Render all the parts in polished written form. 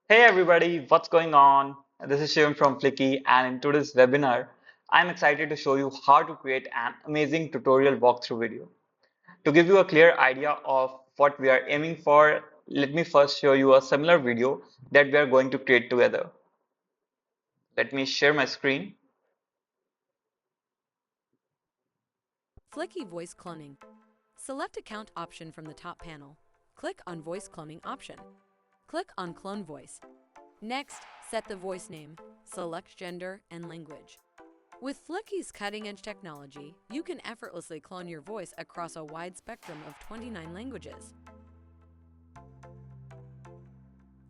Hey everybody, what's going on? This is Shivam from Flicky, and in today's webinar, I'm excited to show you how to create an amazing tutorial walkthrough video. To give you a clear idea of what we are aiming for, let me first show you a similar video that we are going to create together. Let me share my screen. Flicky voice cloning. Select account option from the top panel. Click on voice cloning option. Click on clone voice. Next, set the voice name, select gender and language. With Flicky's cutting-edge technology, you can effortlessly clone your voice across a wide spectrum of 29 languages.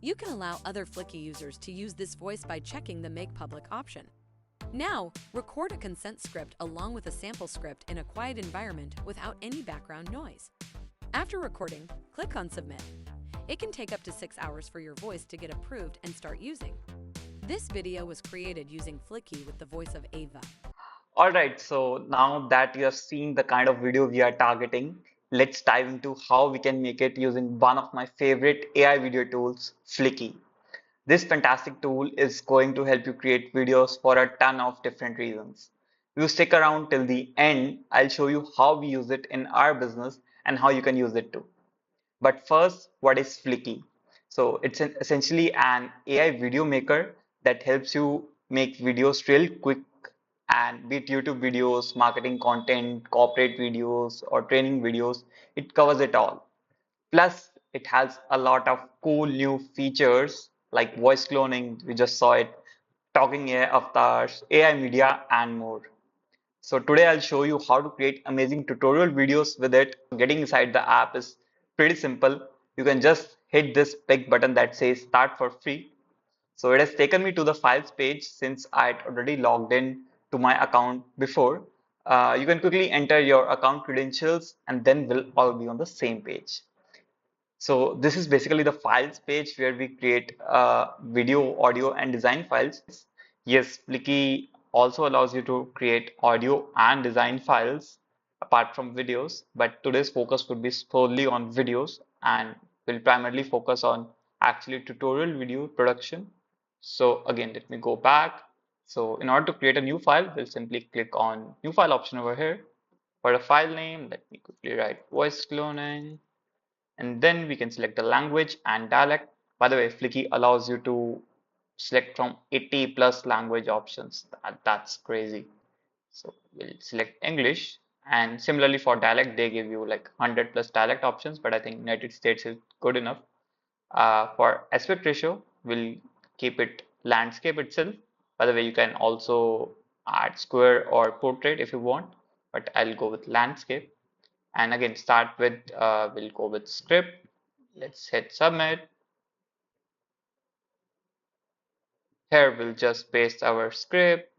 You can allow other Flicky users to use this voice by checking the Make Public option. Now, record a consent script along with a sample script in a quiet environment without any background noise. After recording, click on Submit. It can take up to 6 hours for your voice to get approved and start using. This video was created using Flicky with the voice of Ava. Alright, so now that you have seen the kind of video we are targeting, let's dive into how we can make it using one of my favorite AI video tools, Flicky. This fantastic tool is going to help you create videos for a ton of different reasons. If you stick around till the end, I'll show you how we use it in our business and how you can use it too. But first, what is Flicky? So it's essentially an AI video maker that helps you make videos real quick, and be it YouTube videos, marketing content, corporate videos, or training videos, it covers it all. Plus, it has a lot of cool new features like voice cloning, we just saw it, talking AI avatars, AI media, and more. So today I'll show you how to create amazing tutorial videos with it. Getting inside the app is pretty simple. You can just hit this big button that says start for free. So it has taken me to the files page since I'd already logged in to my account before. You can quickly enter your account credentials and then we'll all be on the same page. So this is basically the files page where we create video, audio, and design files. Yes, Flicky also allows you to create audio and design files apart from videos, but today's focus would be solely on videos and will primarily focus on actually tutorial video production. So again, let me go back. So in order to create a new file, we'll simply click on new file option over here. For a file name, let me quickly write voice cloning, and then we can select the language and dialect. By the way, Flicky allows you to select from 80 plus language options. That's crazy. So we'll select English, and similarly for dialect, they give you like 100 plus dialect options, but I think United States is good enough. For aspect ratio, we'll keep it landscape itself. By the way, you can also add square or portrait if you want, but I'll go with landscape. And again, start with, we'll go with script. Let's hit submit. Here we'll just paste our script.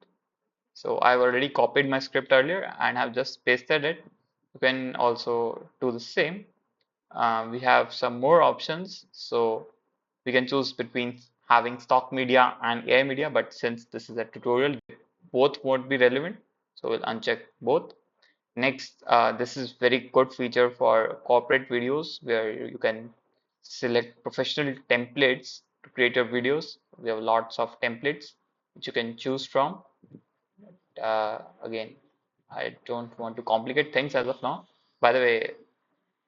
So I've already copied my script earlier and have just pasted it. You can also do the same. We have some more options. So we can choose between having stock media and AI media, but since this is a tutorial, both won't be relevant. So we'll uncheck both. Next, this is very good feature for corporate videos where you can select professional templates to create your videos. We have lots of templates which you can choose from. Again, I don't want to complicate things as of now. By the way,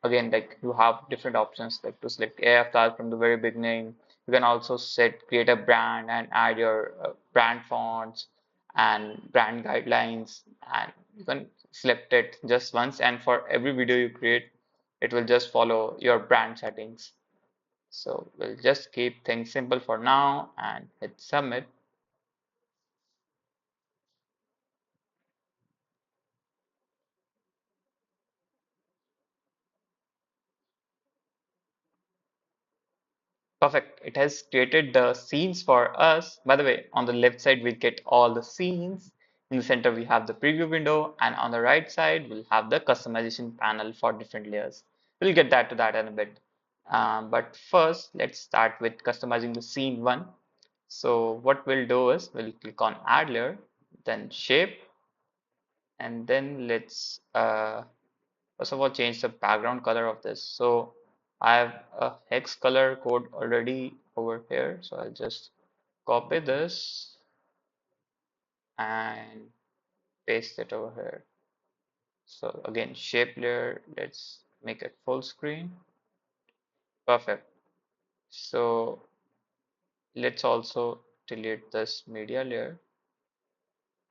again, like you have different options like to select AFR from the very beginning. You can also set create a brand and add your brand fonts and brand guidelines, and you can select it just once, and for every video you create it will just follow your brand settings. So we'll just keep things simple for now and hit submit. Perfect. It has created the scenes for us. By the way, on the left side, we get all the scenes. In the center, we have the preview window, and on the right side, we'll have the customization panel for different layers. We'll get that to that in a bit. But first, let's start with customizing the scene one. So what we'll do is we'll click on add layer, then shape, and then let's first of all change the background color of this. So I have a hex color code already over here. So I'll just copy this and paste it over here. So again, shape layer, let's make it full screen. Perfect. So let's also delete this media layer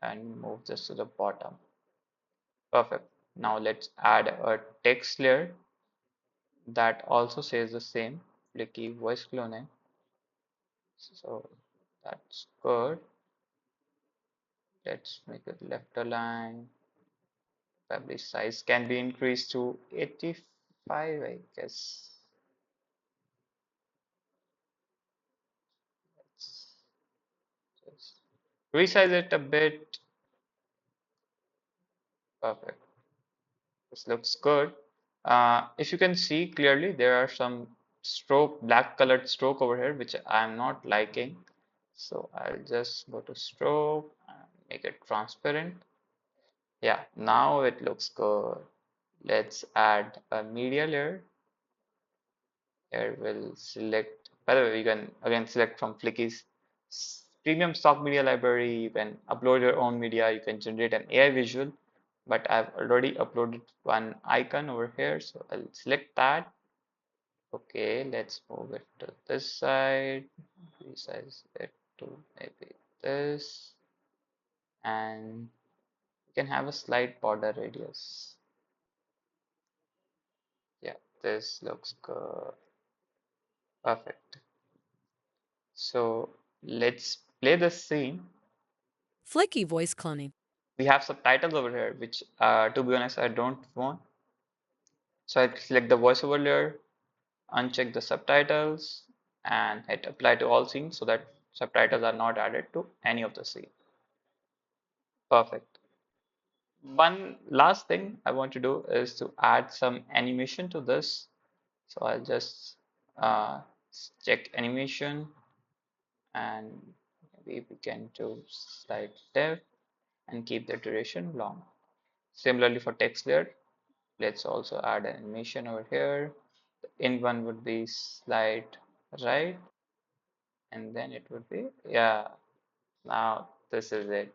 and move this to the bottom. Perfect. Now let's add a text layer that also says the same, flicky voice cloning. So that's good. Let's make it left align. Publish size can be increased to 85, I guess. Let's just resize it a bit. Perfect. This looks good. If you can see clearly, there are some stroke, black colored stroke over here, which I'm not liking. So I'll just go to stroke and make it transparent. Yeah, now it looks good. Let's add a media layer. Here we'll select, by the way, you can again select from Flicky's premium stock media library. You can upload your own media. You can generate an AI visual, but I've already uploaded one icon over here. So I'll select that. Okay, let's move it to this side, resize it to maybe this, and you can have a slight border radius. Yeah, this looks good. Perfect. So let's play this scene. Flicky voice cloning. We have subtitles over here, which to be honest, I don't want. So I select the voiceover layer, uncheck the subtitles, and hit apply to all scenes so that subtitles are not added to any of the scene. Perfect. One last thing I want to do is to add some animation to this. So I'll just uh, check animation and maybe we can do slide depth and keep the duration long. Similarly for text layer, let's also add an animation over here. The in one would be slide right, and then it would be, yeah, now this is it.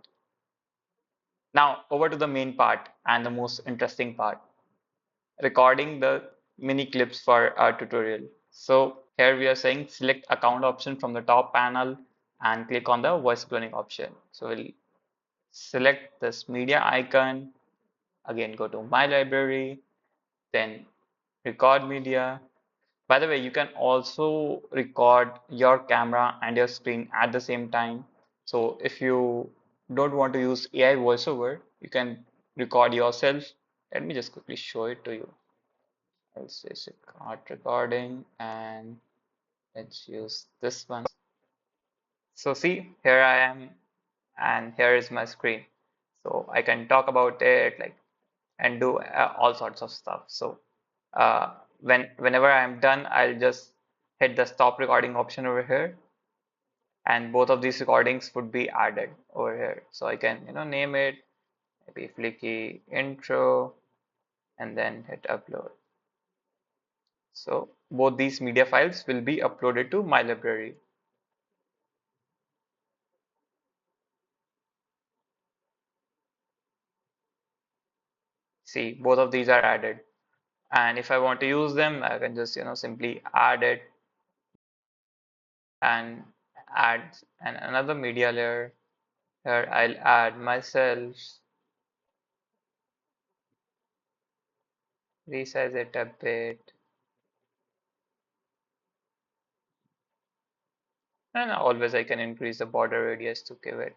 Now over to the main part and the most interesting part, recording the mini clips for our tutorial. So here we are saying select account option from the top panel and click on the voice cloning option. So we'll select this media icon, again go to my library, then record media. By the way, you can also record your camera and your screen at the same time. So if you don't want to use AI voiceover, you can record yourself. Let me just quickly show it to you. I'll say start recording and let's use this one. So see, here I am and here is my screen. So I can talk about it like and do all sorts of stuff. So whenever I'm done, I'll just hit the stop recording option over here, and both of these recordings would be added over here. So I can name it maybe Flicky intro and then hit upload. So both these media files will be uploaded to my library. See, both of these are added. And if I want to use them, I can just simply add it and add another media layer. Here I'll add myself, resize it a bit, and always I can increase the border radius to give it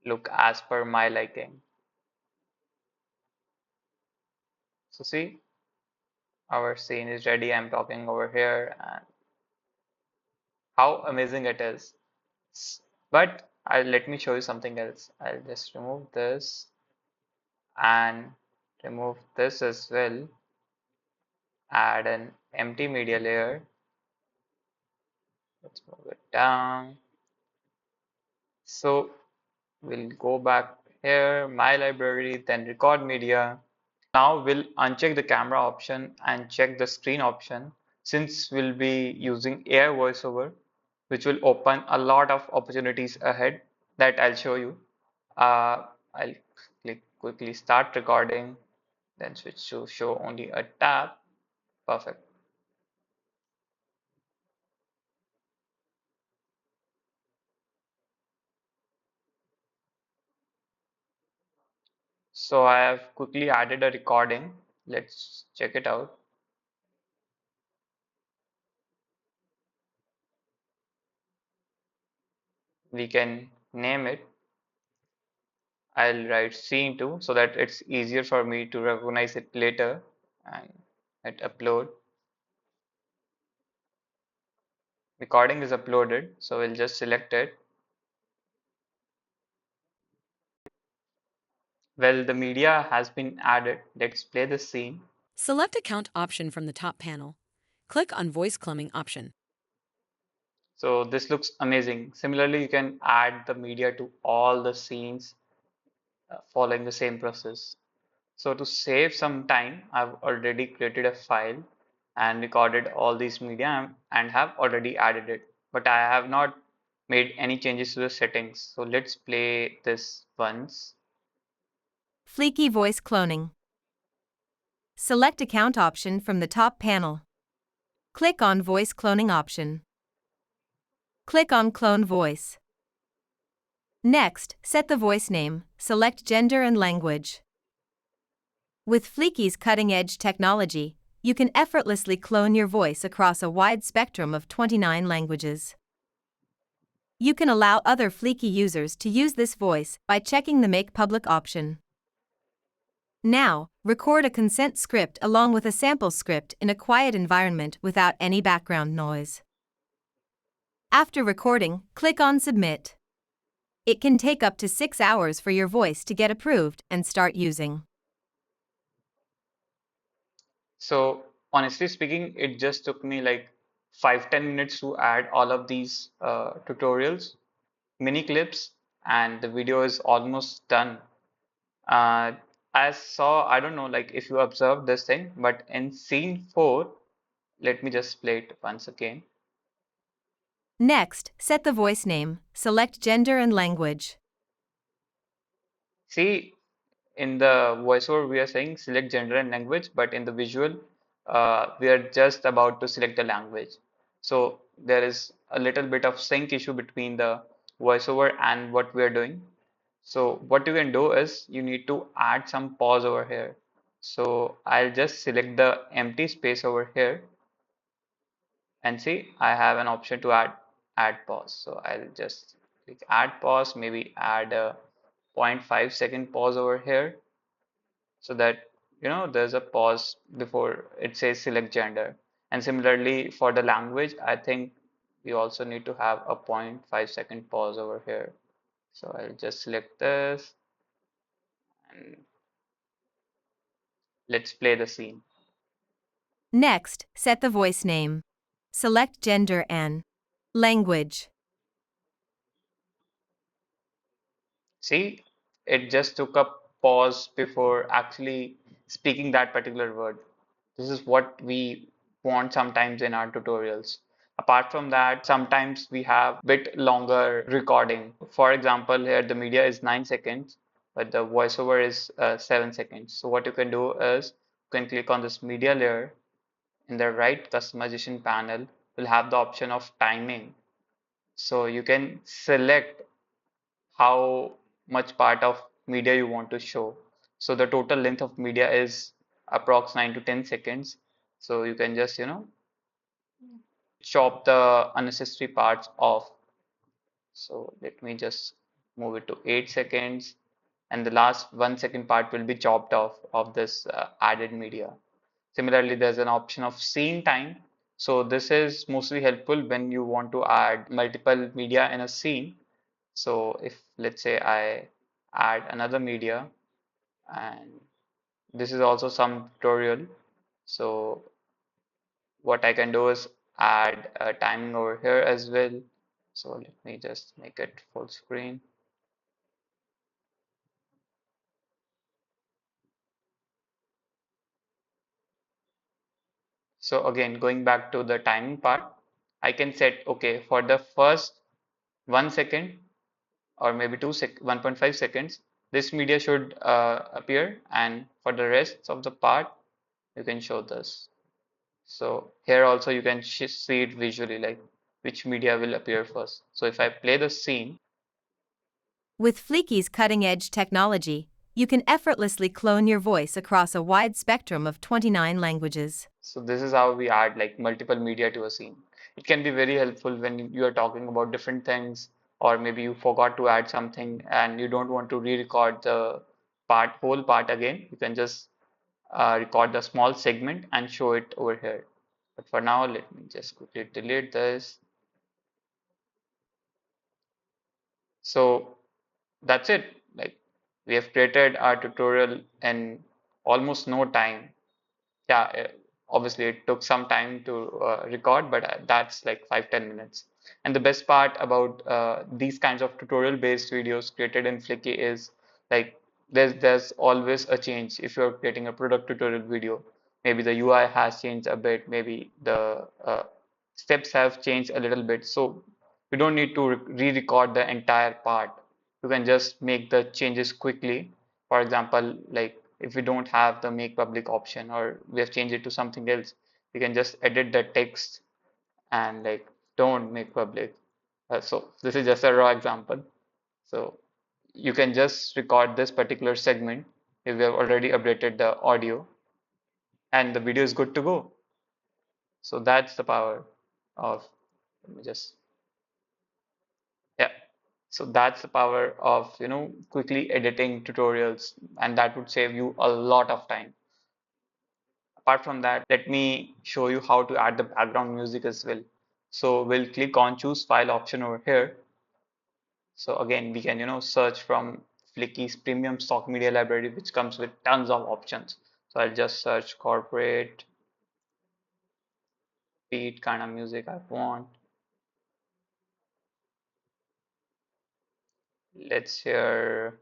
look as per my liking. So see, our scene is ready. I'm talking over here and how amazing it is. But let me show you something else. I'll just remove this and remove this as well. Add an empty media layer. Let's move it down. So we'll go back here, my library, then record media. Now we'll uncheck the camera option and check the screen option. since we'll be using AI voiceover, which will open a lot of opportunities ahead that I'll show you. I'll click quickly start recording, then switch to show only a tab. Perfect. So I have quickly added a recording. Let's check it out. We can name it. I'll write scene 2 so that it's easier for me to recognize it later and hit upload. Recording is uploaded, so we'll just select it. Well, the media has been added. Let's play the scene. Select Account option from the top panel. Click on Voice Cloning option. So this looks amazing. Similarly, you can add the media to all the scenes following the same process. So to save some time, I've already created a file and recorded all these media and have already added it. But I have not made any changes to the settings. So let's play this once. Fleeky voice cloning. Select Account option from the top panel. Click on Voice Cloning option. Click on Clone Voice. Next, set the voice name, select gender and language. With Fleeky's cutting-edge technology, you can effortlessly clone your voice across a wide spectrum of 29 languages. You can allow other Fleeky users to use this voice by checking the Make Public option. Now, record a consent script along with a sample script in a quiet environment without any background noise. After recording, click on Submit. It can take up to 6 hours for your voice to get approved and start using. So honestly speaking, it just took me like 5-10 minutes to add all of these tutorials, mini clips, and the video is almost done. Uh, I saw, I don't know, like if you observed this thing, but in scene 4, let me just play it once again. Next, set the voice name, select gender and language. See, in the voiceover, we are saying select gender and language, but in the visual, we are just about to select the language. So there is a little bit of sync issue between the voiceover and what we are doing. So what you can do is you need to add some pause over here. So I'll just select the empty space over here and see I have an option to add pause. So I'll just click add pause, maybe add a 0.5 second pause over here so that there's a pause before it says select gender. And similarly for the language, I think we also need to have a 0.5 second pause over here. So I'll just select this and let's play the scene. Next, set the voice name. Select gender and language. See, it just took a pause before actually speaking that particular word. This is what we want sometimes in our tutorials. Apart from that, sometimes we have bit longer recording. For example, here the media is 9 seconds, but the voiceover is 7 seconds. So what you can do is you can click on this media layer. In the right customization panel, you'll have the option of timing. So you can select how much part of media you want to show. So the total length of media is approx 9 to 10 seconds. So you can just, chop the unnecessary parts off. So let me just move it to 8 seconds. And the last 1 second part will be chopped off of this added media. Similarly, there's an option of scene time. So this is mostly helpful when you want to add multiple media in a scene. So if let's say I add another media and this is also some tutorial. So what I can do is add a timing over here as well. So let me just make it full screen. So again, going back to the timing part, I can set, okay, for the first 1 second or maybe 1.5 seconds, this media should appear, and for the rest of the part, you can show this. So here also you can see it visually, like which media will appear first. So if I play the scene, With Fleeky's cutting-edge technology, you can effortlessly clone your voice across a wide spectrum of 29 languages. so this is how we add like multiple media to a scene. It can be very helpful when you are talking about different things, or maybe you forgot to add something and you don't want to re-record the whole part again. You can just record the small segment and show it over here. But for now, let me just quickly delete this. So that's it. Like we have created our tutorial in almost no time. Yeah, obviously it took some time to record, but that's like 5-10 minutes. And the best part about these kinds of tutorial based videos created in Flicky is like there's always a change. If you're creating a product tutorial video, maybe the UI has changed a bit, maybe the steps have changed a little bit, so you don't need to re-record the entire part. You can just make the changes quickly. For example, like if we don't have the make public option or we have changed it to something else, we can just edit the text and like don't make public. So this is just a raw example. So you can just record this particular segment if we have already updated the audio, and the video is good to go. So that's the power of, let me just, yeah. So that's the power of, quickly editing tutorials, and that would save you a lot of time. Apart from that, let me show you how to add the background music as well. So we'll click on choose file option over here. So again, we can, search from Flicky's premium stock media library, which comes with tons of options. So I'll just search corporate, beat kind of music I want. Let's hear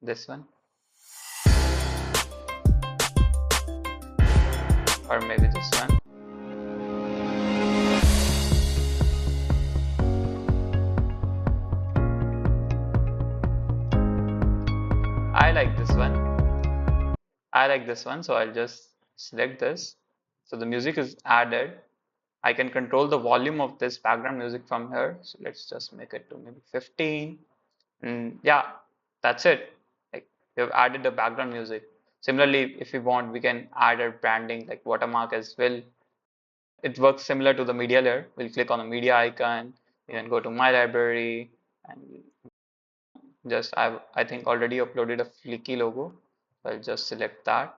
this one. Or maybe this one. I like this one. I like this one, so I'll just select this. So the music is added. I can control the volume of this background music from here. So let's just make it to maybe 15. And yeah, that's it. Like we have added the background music. Similarly, if we want, we can add a branding like watermark as well. It works similar to the media layer. We'll click on the media icon. You can go to my library and just I think already uploaded a Flicky logo. I'll just select that.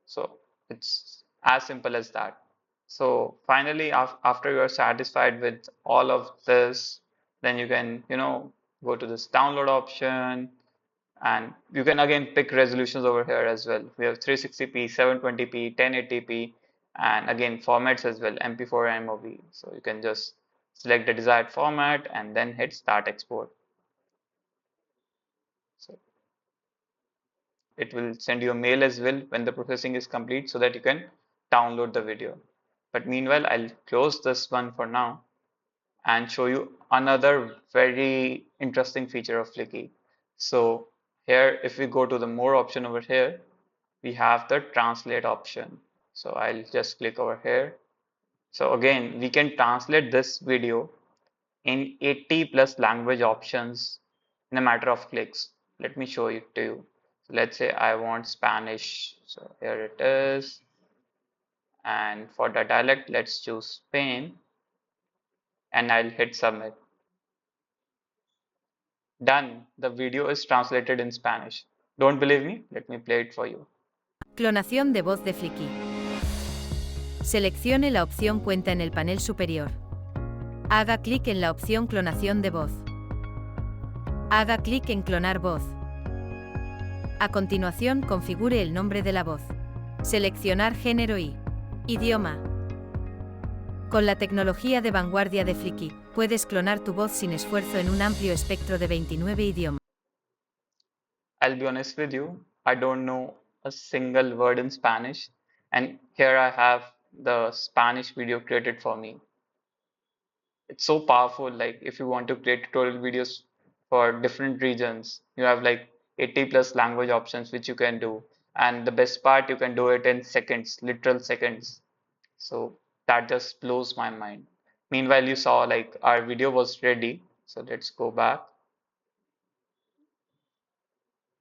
So it's as simple as that. So finally, after you're satisfied with all of this, then you can, go to this download option, and you can again pick resolutions over here as well. We have 360p, 720p, 1080p, and again formats as well, MP4 and MOV. So you can just select the desired format and then hit start export. So it will send you a mail as well when the processing is complete so that you can download the video. But meanwhile, I'll close this one for now and show you another very interesting feature of Flicky. So here, if we go to the more option over here, we have the translate option. So I'll just click over here. So again, we can translate this video in 80 plus language options in a matter of clicks. Let me show it to you. So let's say I want Spanish. So here it is. And for the dialect, let's choose Spain. And I'll hit submit. Done. The video is translated in Spanish. Don't believe me? Let me play it for you. Clonación de voz de Flicky. Seleccione la opción cuenta en el panel superior. Haga clic en la opción clonación de voz. Haga clic en clonar voz. A continuación, configure el nombre de la voz. Seleccionar género y idioma. Con la tecnología de vanguardia de Flicky, puedes clonar tu voz sin esfuerzo en un amplio espectro de 29 idiomas. I'll be honest with you, I don't know a single word in Spanish. And here I have the Spanish video created for me. It's so powerful. Like if you want to create tutorial videos for different regions, you have like 80 plus language options which you can do. And the best part, you can do it in seconds, literal seconds. So that just blows my mind. Meanwhile, you saw like our video was ready. So let's go back.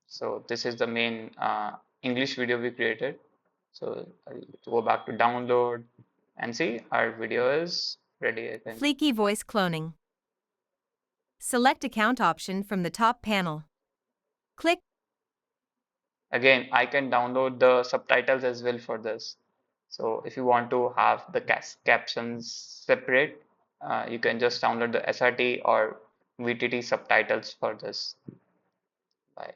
So this is the main English video we created. So I'll go back to download and see our video is ready, I think. Fleeky voice cloning. Select account option from the top panel. Click Again, I can download the subtitles as well for this. So if you want to have the captions separate, you can just download the SRT or VTT subtitles for this. Bye.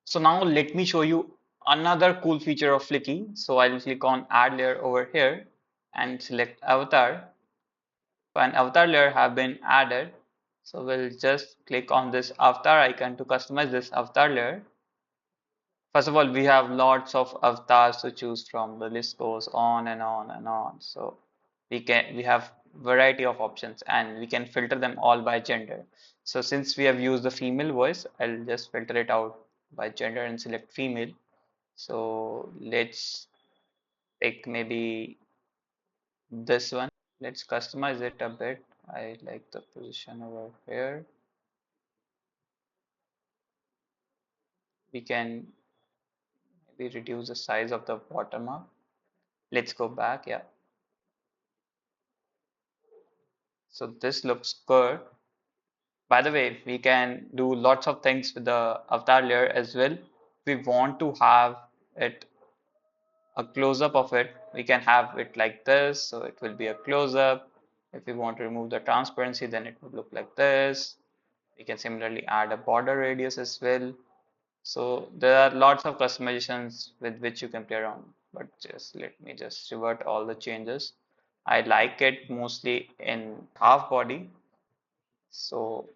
So now let me show you another cool feature of Flicky. So I'll click on add layer over here and select avatar. So an avatar layer have been added. So we'll just click on this avatar icon to customize this avatar layer. First of all, we have lots of avatars to choose from. The list goes on and on and on. So we have variety of options and we can filter them all by gender. So since we have used the female voice, I'll just filter it out by gender and select female. So let's pick maybe this one. Let's customize it a bit. I like the position over here. We can maybe reduce the size of the watermark. Let's go back. Yeah. So this looks good. By the way, we can do lots of things with the avatar layer as well. We want to have it a close-up of it. We can have it like this, so it will be a close-up. If we want to remove the transparency, then it would look like this. We can similarly add a border radius as well. So there are lots of customizations with which you can play around. But just let me just revert all the changes. I like it mostly in half body. So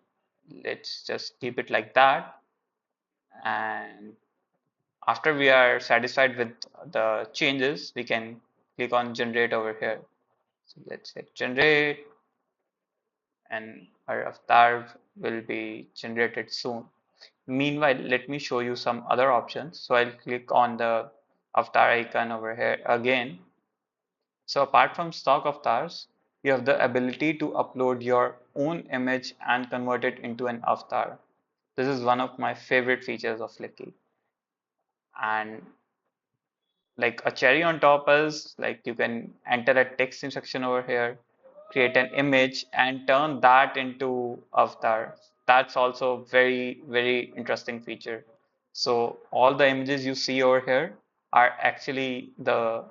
let's just keep it like that. And after we are satisfied with the changes, we can click on generate over here. So let's hit generate and our avatar will be generated soon. Meanwhile, let me show you some other options. So I'll click on the avatar icon over here again. So apart from stock avatars, you have the ability to upload your own image and convert it into an avatar. This is one of my favorite features of Flicky. And like a cherry on top is like you can enter a text instruction over here, create an image and turn that into avatar. That's also very, very interesting feature. So all the images you see over here are actually the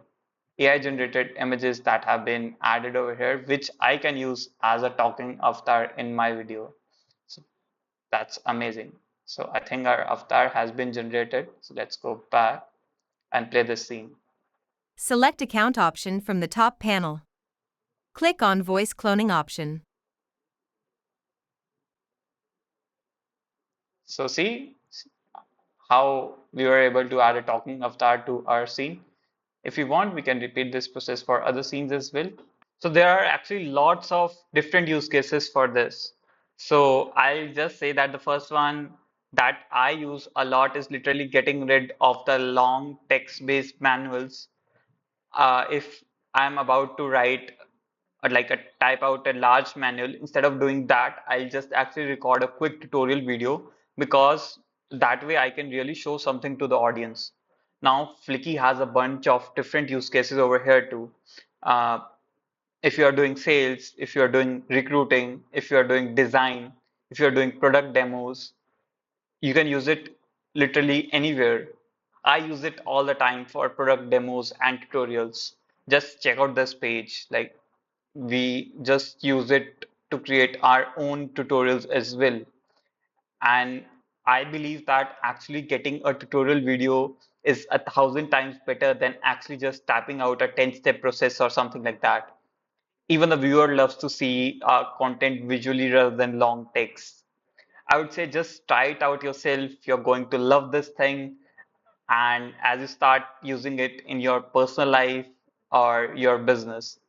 AI generated images that have been added over here, which I can use as a talking avatar in my video. So that's amazing. So I think our avatar has been generated. So let's go back and play this scene. select account option from the top panel. Click on voice cloning option. So see how we were able to add a talking avatar to our scene. If we want, we can repeat this process for other scenes as well. So there are actually lots of different use cases for this. So I'll just say that the first one that I use a lot is literally getting rid of the long text-based manuals. If I'm about to write or like a type out a large manual, instead of doing that, I'll just actually record a quick tutorial video because that way I can really show something to the audience. Now, Flicky has a bunch of different use cases over here too. Uh, if you are doing sales, if you are doing recruiting, if you are doing design, if you are doing product demos, you can use it literally anywhere. I use it all the time for product demos and tutorials. Just check out this page. Like we just use it to create our own tutorials as well. And I believe that actually getting a tutorial video is 1,000 times better than actually just tapping out a 10-step process or something like that. Even the viewer loves to see content visually rather than long text. I would say just try it out yourself. You're going to love this thing. and as you start using it in your personal life or your business.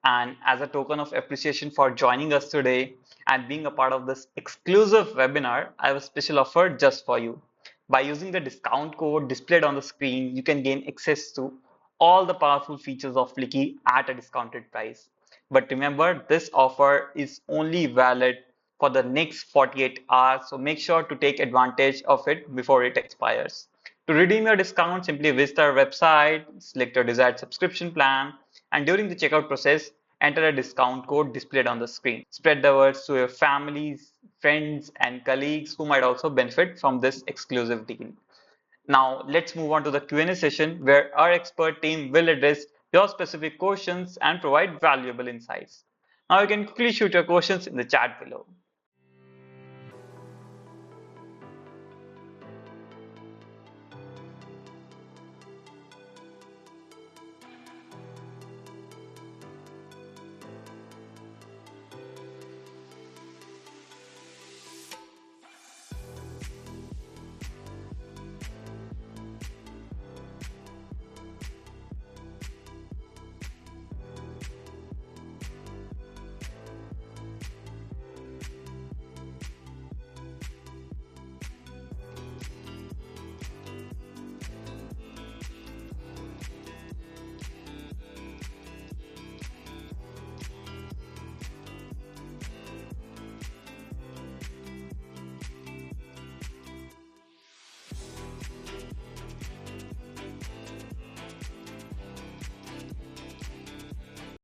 And as a token of appreciation for joining us today and being a part of this exclusive webinar, I have a special offer just for you. By using the discount code displayed on the screen, you can gain access to all the powerful features of Flicky at a discounted price. But remember, this offer is only valid for the next 48 hours, so make sure to take advantage of it before it expires. To redeem your discount, simply visit our website, select your desired subscription plan, and during the checkout process, enter a discount code displayed on the screen. Spread the word to your families, friends, and colleagues who might also benefit from this exclusive deal. Now, let's move on to the Q&A session where our expert team will address your specific questions and provide valuable insights. Now, you can quickly shoot your questions in the chat below.